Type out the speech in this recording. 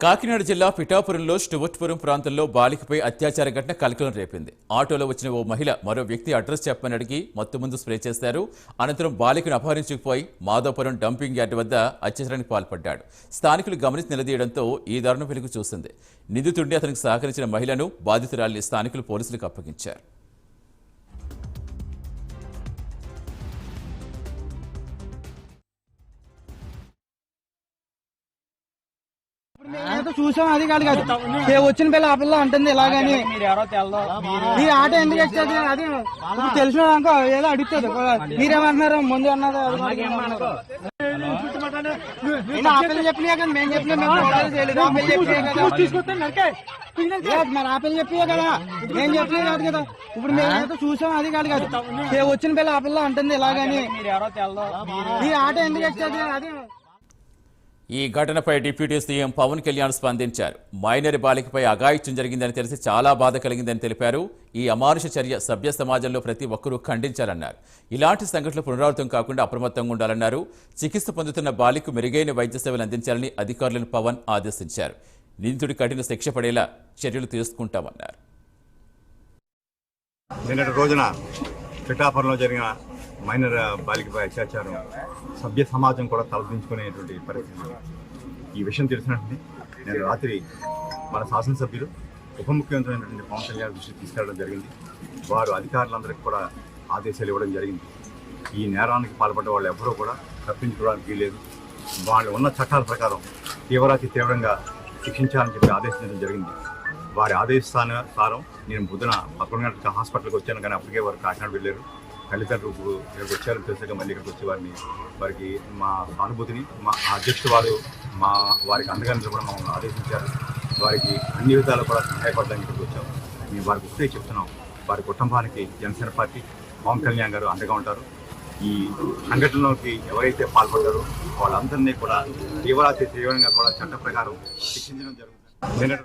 కాకినాడ జిల్లా పిఠాపురంలో స్టువర్ట్పురం ప్రాంతంలో బాలికపై అత్యాచార ఘటన కలకలం రేపింది. ఆటోలో వచ్చిన ఓ మహిళ మరో వ్యక్తి అడ్రస్ చెప్పమని అడిగి మత్తుమందు స్ప్రే చేశారు. అనంతరం బాలికను అపహరించుకుపోయి మాధవపురం డంపింగ్ యార్డ్ వద్ద అత్యాచారానికి పాల్పడ్డాడు. స్థానికులు గమనించి నిలదీయడంతో ఈ దారుణం వెలుగు చూసింది. నిందితుడిని అతనికి సహకరించిన మహిళను బాధితురాలిని స్థానికులు పోలీసులకు అప్పగించారు. చూసాం అది కాదు వచ్చిన పిల్ల ఆ పిల్ల అంటుంది ఇలాగని ఈ ఆట ఎందుకు వచ్చేది అది తెలిసిన అనుకో ఏదో అడుగుతుంది. మీరేమంటున్నారు ముందు అన్నది ఆ పిల్ల చెప్పినా కదా మేము చెప్పినా మేము ఆ పిల్ల చెప్పినా కదా మరి ఆ పిల్ల చెప్పినా కదా మేము చెప్పలే కాదు కదా. ఇప్పుడు మేమైతే చూసాం అది కాదు వచ్చిన పిల్ల ఆ పిల్ల అంటుంది ఇలాగని ఈ ఆట ఎందుకు వచ్చేది అది. ఈ ఘటనపై డిప్యూటీ సీఎం పవన్ కళ్యాణ్ స్పందించారు. మైనర్ బాలికపై అఘాయిత్యం జరిగిందని తెలిసి చాలా బాధ కలిగిందని తెలిపారు. ఈ అమానుష చర్య సభ్య సమాజంలో ప్రతి ఒక్కరూ ఖండించాలన్నారు. ఇలాంటి సంఘటనలు పునరావృతం కాకుండా అప్రమత్తంగా ఉండాలన్నారు. చికిత్స పొందుతున్న బాలికకు మెరుగైన వైద్య సేవలు అందించాలని అధికారులను పవన్ ఆదేశించారు. నిందితుడి కఠిన శిక్ష పడేలా చర్యలు తీసుకుంటామన్నారు. నిన్నటి రోజున పిఠాపురంలో జరిగిన మైనర్ బాలికపై అత్యాచారం సభ్య సమాజం కూడా తలదించుకునేటువంటి పరిస్థితి. ఈ విషయం తెలిసినట్టు నేను రాత్రి మన శాసనసభ్యులు ఉప ముఖ్యమంత్రి అయినటువంటి పవన్ కళ్యాణ్ దృష్టికి తీసుకెళ్లడం జరిగింది. వారు అధికారులందరికీ కూడా ఆదేశాలు ఇవ్వడం జరిగింది. ఈ నేరానికి పాల్పడ్డ వాళ్ళు ఎవరూ కూడా తప్పించుకోవడానికి లేదు. వాళ్ళు ఉన్న చట్టాల ప్రకారం తీవ్రంగా శిక్షించాలని చెప్పి ఆదేశించడం జరిగింది. వారి ఆదేశానుసారం నేను పొద్దున 11 గంటలకు హాస్పిటల్కి వచ్చాను, కానీ అప్పటికే వారు కాకినాడ వెళ్ళారు. తల్లిదండ్రులు ఇక్కడికి వచ్చారని తెలిసాక మళ్ళీ ఇక్కడికి వచ్చి వారికి మా సానుభూతిని మా అధ్యక్షుడు వారికి అండగా కూడా మమ్మల్ని ఆదేశించారు. వారికి అన్ని విధాలు కూడా సహాయపడడానికి ఇక్కడికి వచ్చాం. మేము వారికి ఒకటే చెప్తున్నాం, వారి కుటుంబానికి జనసేన పార్టీ పవన్ కళ్యాణ్ గారు అండగా ఉంటారు. ఈ సంఘటనలోకి ఎవరైతే పాల్పడ్డారో వాళ్ళందరినీ కూడా తీవ్రంగా కూడా చట్ట ప్రకారం శిక్షించడం జరుగుతుంది.